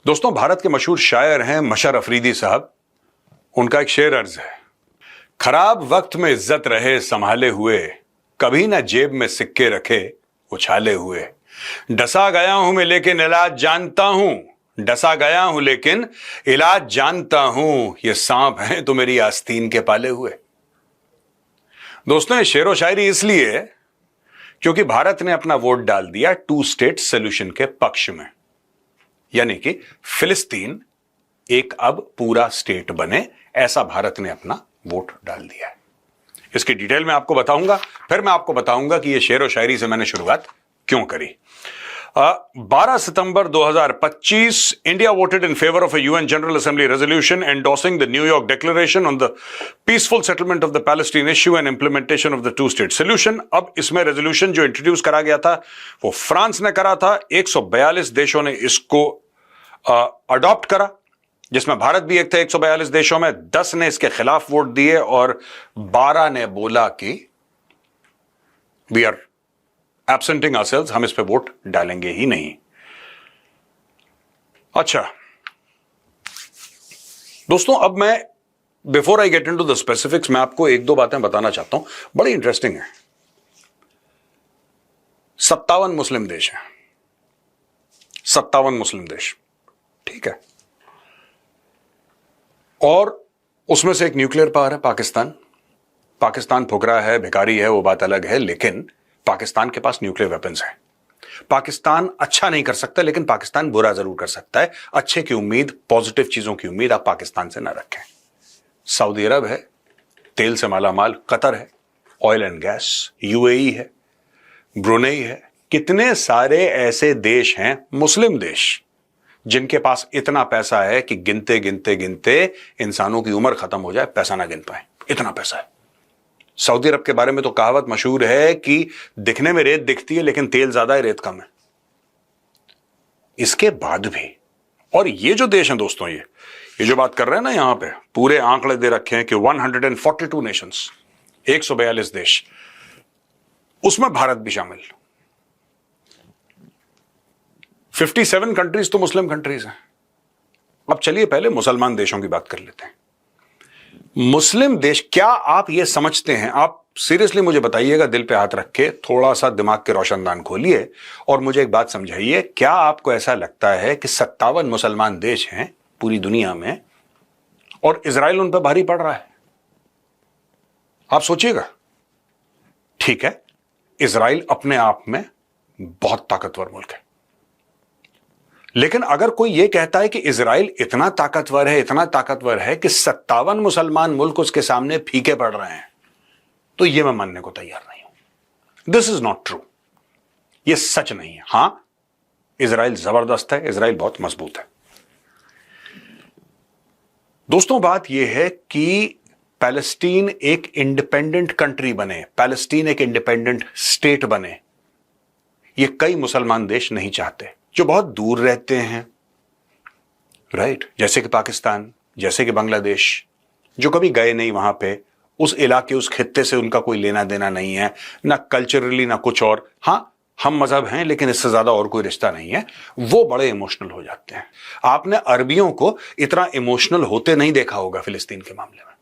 दोस्तों, भारत के मशहूर शायर हैं मशर अफरीदी साहब। उनका एक शेर अर्ज है, खराब वक्त में इज्जत रहे संभाले हुए, कभी ना जेब में सिक्के रखे उछाले हुए। डसा गया हूं मैं लेकिन इलाज जानता हूं, डसा गया हूं लेकिन इलाज जानता हूं, ये सांप हैं तो मेरी आस्तीन के पाले हुए। दोस्तों, ये शेरो शायरी इसलिए है क्योंकि भारत ने अपना वोट डाल दिया 2 स्टेट सोल्यूशन के पक्ष में, यानी कि फिलिस्तीन एक अब पूरा स्टेट बने, ऐसा भारत ने अपना वोट डाल दिया है। इसकी डिटेल में आपको बताऊंगा, फिर मैं आपको बताऊंगा कि यह शेर व शायरी से मैंने शुरुआत क्यों करी। 12 सितंबर 2025 India voted in favour of a UN general assembly resolution endorsing the New York declaration on the peaceful settlement of the Palestine issue and implementation of the 2 state solution. अब इसमें रेजोल्यूशन जो इंट्रोड्यूस करा गया था वो फ्रांस ने करा था। 142 देशों ने इसको अडॉप्ट करा, जिसमें भारत भी एक था। 142 देशों में 10 ने इसके खिलाफ वोट दिए और 12 ने बोला कि वी आर एब्सेंटिंग आवरसेल्व्स, हम इस पे वोट डालेंगे ही नहीं। अच्छा दोस्तों, अब मैं before I get into the specifics मैं आपको 1-2 बातें बताना चाहता हूं, बड़ी इंटरेस्टिंग है। 57 मुस्लिम देश हैं, 57 मुस्लिम देश, ठीक है। और उसमें से एक न्यूक्लियर पावर है पाकिस्तान। पाकिस्तान फुकरा है, भिखारी है, वो बात अलग है, लेकिन पाकिस्तान के पास न्यूक्लियर वेपन्स हैं। पाकिस्तान अच्छा नहीं कर सकता, लेकिन पाकिस्तान बुरा जरूर कर सकता है। अच्छे की उम्मीद, पॉजिटिव चीजों की उम्मीद आप पाकिस्तान से ना रखें। सऊदी अरब है, तेल से मालामाल। कतर है, ऑयल एंड गैस। यूएई है, ब्रुनेई है। कितने सारे ऐसे देश हैं, मुस्लिम देश, जिनके पास इतना पैसा है कि गिनते गिनते गिनते इंसानों की उम्र खत्म हो जाए, पैसा ना गिन पाए, इतना पैसा है। सऊदी अरब के बारे में तो कहावत मशहूर है कि दिखने में रेत दिखती है लेकिन तेल ज्यादा है, रेत कम है। इसके बाद भी, और ये जो देश हैं दोस्तों, ये जो बात कर रहे हैं ना, यहां पे पूरे आंकड़े दे रखे हैं कि 142 नेशंस, 142 देश, उसमें भारत भी शामिल। 57 कंट्रीज तो मुस्लिम कंट्रीज हैं। अब चलिए पहले मुसलमान देशों की बात कर लेते हैं। मुस्लिम देश, क्या आप ये समझते हैं, आप सीरियसली मुझे बताइएगा, दिल पे हाथ रख के थोड़ा सा दिमाग के रोशनदान खोलिए और मुझे एक बात समझाइए, क्या आपको ऐसा लगता है कि 57 मुसलमान देश हैं पूरी दुनिया में और इजराइल उन पर भारी पड़ रहा है? आप सोचिएगा। ठीक है, इजराइल अपने आप में बहुत ताकतवर मुल्क है, लेकिन अगर कोई यह कहता है कि इजराइल इतना ताकतवर है, इतना ताकतवर है कि 57 मुसलमान मुल्क उसके सामने फीके पड़ रहे हैं, तो यह मैं मानने को तैयार नहीं हूं। दिस इज नॉट ट्रू, यह सच नहीं है। हां, इजराइल जबरदस्त है, इजराइल बहुत मजबूत है। दोस्तों, बात यह है कि पैलेस्टीन एक इंडिपेंडेंट कंट्री बने, पैलेस्टीन एक इंडिपेंडेंट स्टेट बने, यह कई मुसलमान देश नहीं चाहते, जो बहुत दूर रहते हैं, राइट, जैसे कि पाकिस्तान, जैसे कि बांग्लादेश, जो कभी गए नहीं वहां पे, उस इलाके, उस खित्ते से उनका कोई लेना देना नहीं है, ना कल्चरली ना कुछ और। हां, हम मजहब हैं लेकिन इससे ज्यादा और कोई रिश्ता नहीं है, वो बड़े इमोशनल हो जाते हैं। आपने अरबियों को इतना इमोशनल होते नहीं देखा होगा फिलिस्तीन के मामले में,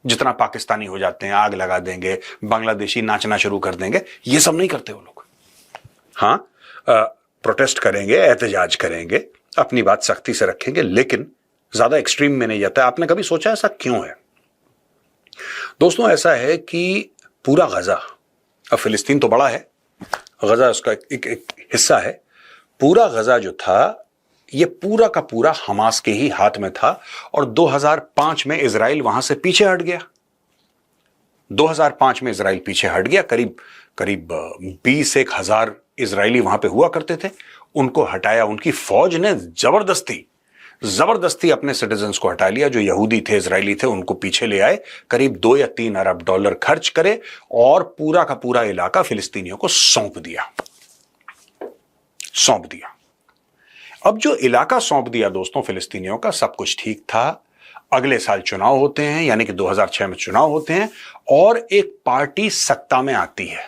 जितना पाकिस्तानी हो जाते हैं, आग लगा देंगे, बांग्लादेशी नाचना शुरू कर देंगे। ये सब नहीं करते वो लोग। हां, प्रोटेस्ट करेंगे, एहतजाज करेंगे, अपनी बात सख्ती से रखेंगे, लेकिन ज्यादा एक्सट्रीम में नहीं जाता है। आपने कभी सोचा ऐसा क्यों है? दोस्तों, ऐसा है कि पूरा गजा, अब फिलिस्तीन तो बड़ा है, गजा उसका एक हिस्सा है, पूरा गजा जो था ये पूरा का पूरा हमास के ही हाथ में था और 2005 में इजराइल वहां से पीछे हट गया। 2005 में इजराइल पीछे हट गया। करीब 20-1 इजरायली वहां पे हुआ करते थे, उनको हटाया। उनकी फौज ने जबरदस्ती अपने सिटीजन्स को हटा लिया, जो यहूदी थे, इजरायली थे, उनको पीछे ले आए। करीब 2 या 3 अरब डॉलर खर्च करे और पूरा का पूरा इलाका फिलिस्तीनियों को सौंप दिया। अब जो इलाका सौंप दिया दोस्तों फिलिस्तीनियों का, सब कुछ ठीक था। अगले साल चुनाव होते हैं, यानी कि 2006 में चुनाव होते हैं और एक पार्टी सत्ता में आती है।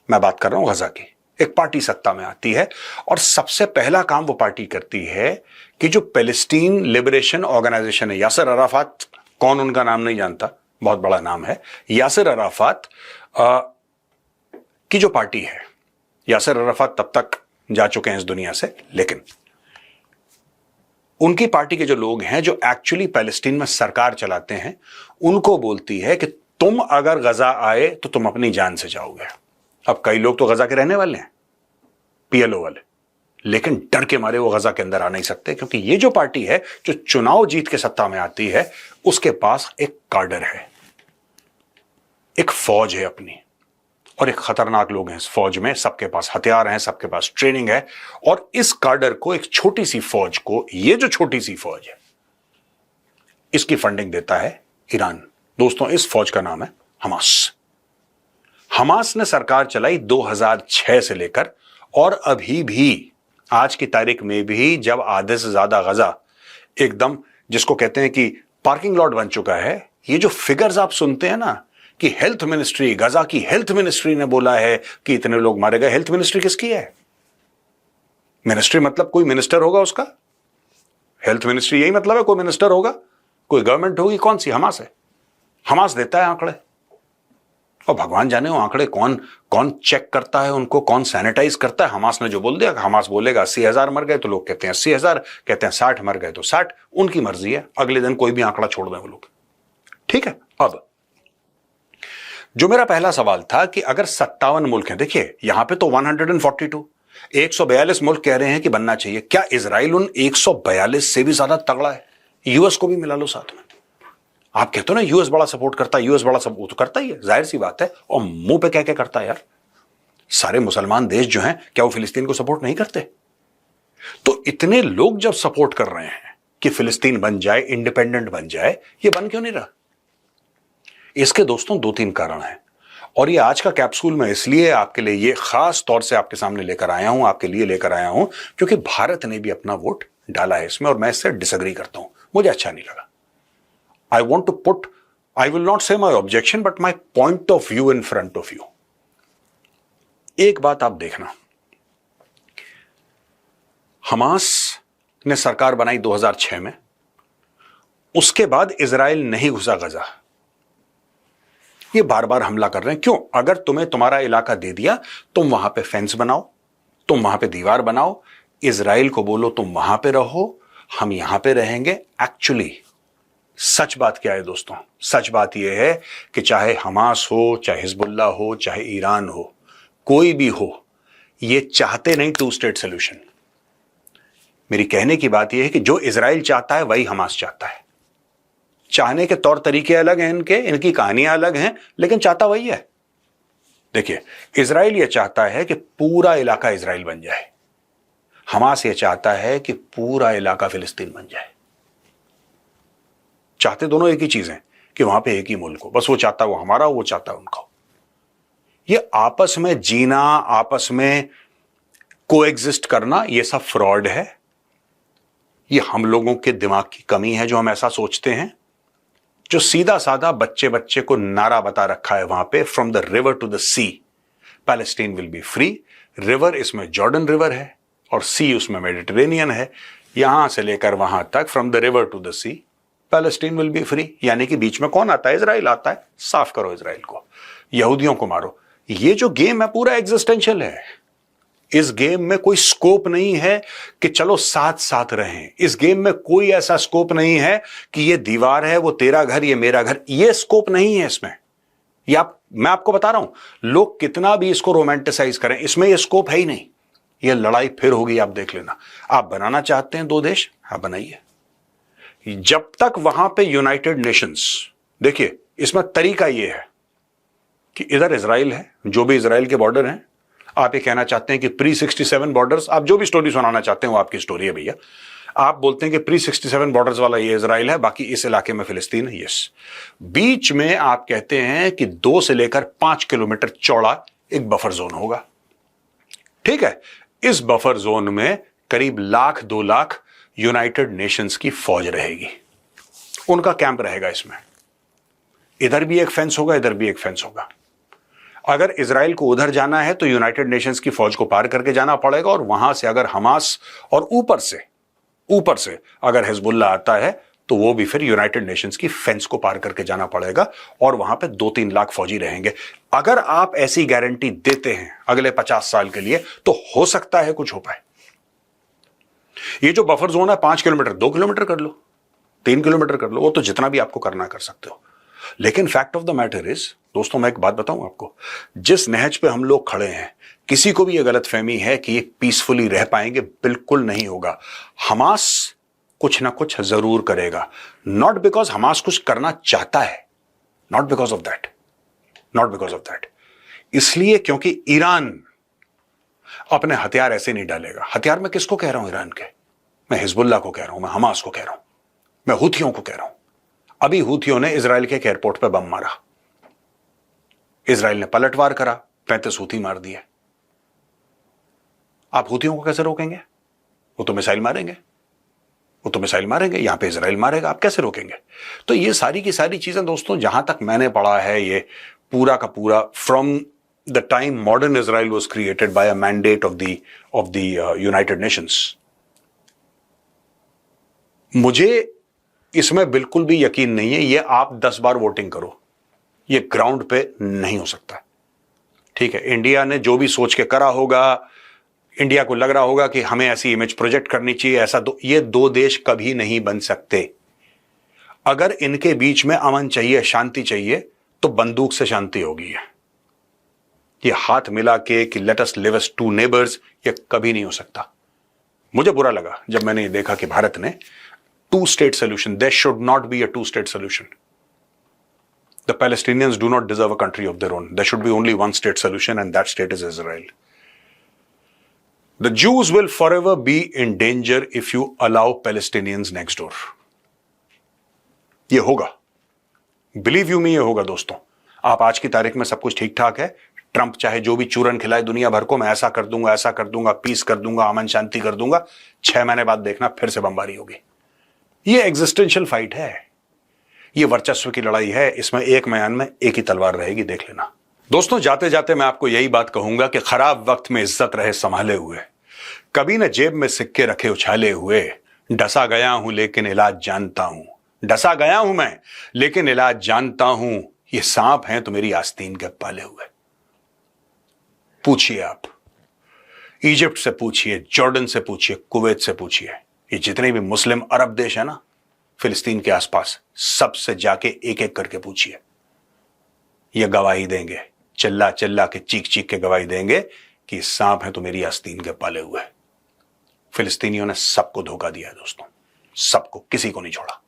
मैं बात कर रहा हूं गजा की। एक पार्टी सत्ता में आती है और सबसे पहला काम वो पार्टी करती है कि जो पैलेस्टीन लिबरेशन ऑर्गेनाइजेशन है, यासिर अराफात, कौन उनका नाम नहीं जानता, बहुत बड़ा नाम है, यासिर अराफात की जो पार्टी है, यासिर अराफात तब तक जा चुके हैं इस दुनिया से, लेकिन उनकी पार्टी के जो लोग हैं जो एक्चुअली पैलेस्टीन में सरकार चलाते हैं, उनको बोलती है कि तुम अगर गजा आए तो तुम अपनी जान से जाओगे। अब कई लोग तो गजा के रहने वाले हैं, पीएलओ वाले, लेकिन डर के मारे वो गजा के अंदर आ नहीं सकते, क्योंकि ये जो पार्टी है जो चुनाव जीत के सत्ता में आती है, उसके पास एक कार्डर है, एक फौज है अपनी, और एक खतरनाक लोग हैं इस फौज में, सबके पास हथियार हैं, सबके पास ट्रेनिंग है, और इस कार्डर को, एक छोटी सी फौज को, ये जो छोटी सी फौज है, इसकी फंडिंग देता है ईरान। दोस्तों, इस फौज का नाम है हमास। हमास ने सरकार चलाई 2006 से लेकर, और अभी भी आज की तारीख में भी जब आधे से ज्यादा गजा एकदम जिसको कहते हैं कि पार्किंग लॉट बन चुका है, ये जो फिगर्स आप सुनते हैं ना कि हेल्थ मिनिस्ट्री, गजा की हेल्थ मिनिस्ट्री ने बोला है कि इतने लोग मारे गए। हेल्थ मिनिस्ट्री किसकी है? मिनिस्ट्री मतलब कोई मिनिस्टर होगा उसका, हेल्थ मिनिस्ट्री यही मतलब है, कोई मिनिस्टर होगा, कोई गवर्नमेंट होगी, कौन सी? हमास है। हमास देता है आंकड़े, और भगवान जाने वो आंकड़े कौन कौन चेक करता है उनको, कौन सैनिटाइज करता है। हमास ने जो बोल दिया, हमास बोलेगा 80,000 मर गए तो लोग कहते हैं 80,000, कहते हैं 60 मर गए तो 60, उनकी मर्जी है, अगले दिन कोई भी आंकड़ा छोड़ दें वो लोग। ठीक है। अब जो मेरा पहला सवाल था कि अगर 57 मुल्क हैं, देखिए यहां पे तो 142, 142 मुल्क कह रहे हैं कि बनना चाहिए, क्या इजराइल उन 142 से भी ज्यादा तगड़ा है? यूएस को भी मिला लो साथ में। आप कहते हो ना यूएस बड़ा सपोर्ट करता है, यूएस बड़ा सपोर्ट तो करता ही है, जाहिर सी बात है, और मुंह पे कह के करता है यार। सारे मुसलमान देश जो हैं, क्या वो फिलिस्तीन को सपोर्ट नहीं करते? तो इतने लोग जब सपोर्ट कर रहे हैं कि फिलिस्तीन बन जाए, इंडिपेंडेंट बन जाए, ये बन क्यों नहीं रहा? इसके दोस्तों 2-3 कारण हैं, और ये आज का कैप्सूल मैं इसलिए आपके लिए ये खास तौर से आपके सामने लेकर आया हूं, आपके लिए लेकर आया हूं, क्योंकि भारत ने भी अपना वोट डाला है इसमें, और मैं इससे डिसएग्री करता हूं, मुझे अच्छा नहीं लगा। I want to put, I will not say my objection, but my point of view in front of you. एक बात आप देखना, हमास ने सरकार बनाई 2006 में, उसके बाद इजराइल नहीं घुसा गजा। ये बार बार हमला कर रहे हैं, क्यों? अगर तुम्हें तुम्हारा इलाका दे दिया, तुम वहां पे फेंस बनाओ, तुम वहां पे दीवार बनाओ, इजराइल को बोलो तुम वहां पे रहो, हम यहां पे रहेंगे। एक्चुअली सच बात क्या है दोस्तों? सच बात यह है कि चाहे हमास हो, चाहे हिजबुल्लाह हो, चाहे ईरान हो, कोई भी हो, ये चाहते नहीं 2 स्टेट सोल्यूशन। मेरी कहने की बात यह है कि जो इजराइल चाहता है वही हमास चाहता है। चाहने के तौर तरीके अलग हैं इनके, इनकी कहानियां अलग हैं, लेकिन चाहता वही है। देखिए, इजराइल यह चाहता है कि पूरा इलाका इजराइल बन जाए, हमास यह चाहता है कि पूरा इलाका फिलिस्तीन बन जाए। चाहते दोनों एक ही चीज है कि वहां पे एक ही मुल्क हो, बस वो चाहता है वो हमारा हो, वो चाहता है उनका हो। ये आपस में जीना, आपस में कोएग्जिस्ट करना, ये सब फ्रॉड है। ये हम लोगों के दिमाग की कमी है जो हम ऐसा सोचते हैं। जो सीधा साधा बच्चे बच्चे को नारा बता रखा है वहां पे, from the river to the sea Palestine will be free. River इसमें जॉर्डन रिवर है और सी उसमें मेडिटेरेनियन है। यहां से लेकर वहां तक, from the river to the sea Palestine will be free, यानी कि बीच में कौन आता है? इजराइल आता है। साफ करो इजराइल को, यहूदियों को मारो। ये जो गेम है पूरा एग्जिस्टेंशियल है। इस गेम में कोई स्कोप नहीं है कि चलो साथ साथ रहें। इस गेम में कोई ऐसा स्कोप नहीं है कि ये दीवार है, वो तेरा घर, ये मेरा घर। ये स्कोप नहीं है इसमें। मैं आपको बता रहा हूं, लोग कितना भी इसको रोमांटिसाइज करें, इसमें ये स्कोप है ही नहीं। ये लड़ाई फिर होगी, आप देख लेना। आप बनाना चाहते हैं 2 देश, हाँ बनाइए। जब तक वहां पे यूनाइटेड नेशंस, देखिए इसमें तरीका यह है कि इधर इजराइल है, जो भी इजराइल के बॉर्डर हैं, आप ये कहना चाहते हैं कि प्री 67 बॉर्डर्स, आप जो भी स्टोरी सुनाना चाहते हैं वो आपकी स्टोरी है भैया। आप बोलते हैं कि प्री 67 बॉर्डर्स वाला ये इजराइल है, बाकी इस इलाके में फिलिस्तीन है। यस, बीच में आप कहते हैं कि 2 से लेकर 5 किलोमीटर चौड़ा एक बफर जोन होगा। ठीक है, इस बफर जोन में करीब 1-2 लाख यूनाइटेड नेशंस की फौज रहेगी, उनका कैंप रहेगा इसमें। इधर भी एक फेंस होगा, इधर भी एक फेंस होगा। अगर इजराइल को उधर जाना है तो यूनाइटेड नेशंस की फौज को पार करके जाना पड़ेगा, और वहां से अगर हमास और ऊपर से अगर हिजबुल्लाह आता है तो वो भी फिर यूनाइटेड नेशंस की फेंस को पार करके जाना पड़ेगा, और वहां पे 2-3 लाख फौजी रहेंगे। अगर आप ऐसी गारंटी देते हैं अगले 50 साल के लिए तो हो सकता है कुछ हो पाए। ये जो बफर जोन है 5 किलोमीटर, 2 किलोमीटर कर लो, 3 किलोमीटर कर लो, वो तो जितना भी आपको करना कर सकते हो। लेकिन fact of the matter is दोस्तों, मैं एक बात बताऊं आपको, जिस नहज पे हम लोग खड़े हैं, किसी को भी यह गलत फहमी है कि ये पीसफुली रह पाएंगे, बिल्कुल नहीं होगा। हमास कुछ ना कुछ जरूर करेगा, नॉट बिकॉज हमास कुछ करना चाहता है, नॉट बिकॉज ऑफ दैट, इसलिए क्योंकि ईरान अपने हथियार ऐसे नहीं डालेगा। हथियार मैं किसको कह रहा हूं? ईरान के। मैं हिजबुल्लाह को कह रहा हूं, मैं हमास को कह रहा हूं, मैं हूथियों को कह रहा हूं। अभी हूथियों ने इजराइल के एक एयरपोर्ट पर बम मारा, इजराइल ने पलटवार करा, 35 हूथी मार दिए। आप हूथियों को कैसे रोकेंगे? वो तो मिसाइल मारेंगे, यहां पे इजराइल मारेगा, आप कैसे रोकेंगे? तो ये सारी की सारी चीजें दोस्तों, जहां तक मैंने पढ़ा है, ये पूरा का पूरा from the time modern Israel was created by a mandate of the United Nations. मुझे इसमें बिल्कुल भी यकीन नहीं है, ये आप 10 बार वोटिंग करो, ये ग्राउंड पे नहीं हो सकता। ठीक है, इंडिया ने जो भी सोच के करा होगा, इंडिया को लग रहा होगा कि हमें ऐसी इमेज प्रोजेक्ट करनी चाहिए, ऐसा ये 2 देश कभी नहीं बन सकते। अगर इनके बीच में अमन चाहिए, शांति चाहिए, तो बंदूक से शांति होगी। ये हाथ मिला के कि let us live as 2 neighbours, ये कभी नहीं हो सकता। मुझे बुरा लगा जब मैंने ये देखा कि भारत ने 2 state solution, there should not be a 2 state solution. The Palestinians do not deserve a country of their own. There should be only 1 state solution, and that state is Israel. The Jews will forever be in danger if you allow Palestinians next door. ये होगा, believe you मी, ये होगा दोस्तों। आप आज की तारीख में सब कुछ ठीक ठाक है, ट्रंप चाहे जो भी चूरन खिलाए दुनिया भर को, मैं ऐसा कर दूंगा, पीस कर दूंगा, अमन शांति कर दूंगा, 6 महीने बाद देखना फिर से बमबारी होगी। ये एग्जिस्टेंशियल फाइट है, ये वर्चस्व की लड़ाई है, इसमें एक म्यान में एक ही तलवार रहेगी, देख लेना। दोस्तों, जाते जाते मैं आपको यही बात कहूंगा कि खराब वक्त में इज्जत रहे संभाले हुए, कभी न जेब में सिक्के रखे उछाले हुए, डसा गया हूं लेकिन इलाज जानता हूं, डसा गया हूं मैं लेकिन इलाज जानता हूं, ये सांप हैं तो मेरी आस्तीन के पाले हुए। पूछिए, आप इजिप्ट से पूछिए, जॉर्डन से पूछिए, कुवैत से पूछिए, ये जितने भी मुस्लिम अरब देश है ना फिलिस्तीन के आसपास, सबसे जाके एक एक करके पूछिए, ये गवाही देंगे, चिल्ला चिल्ला के, चीख चीख के गवाही देंगे कि सांप है तो मेरी आस्तीन के पाले हुए। फिलिस्तीनियों ने सबको धोखा दिया है दोस्तों, सबको, किसी को नहीं छोड़ा।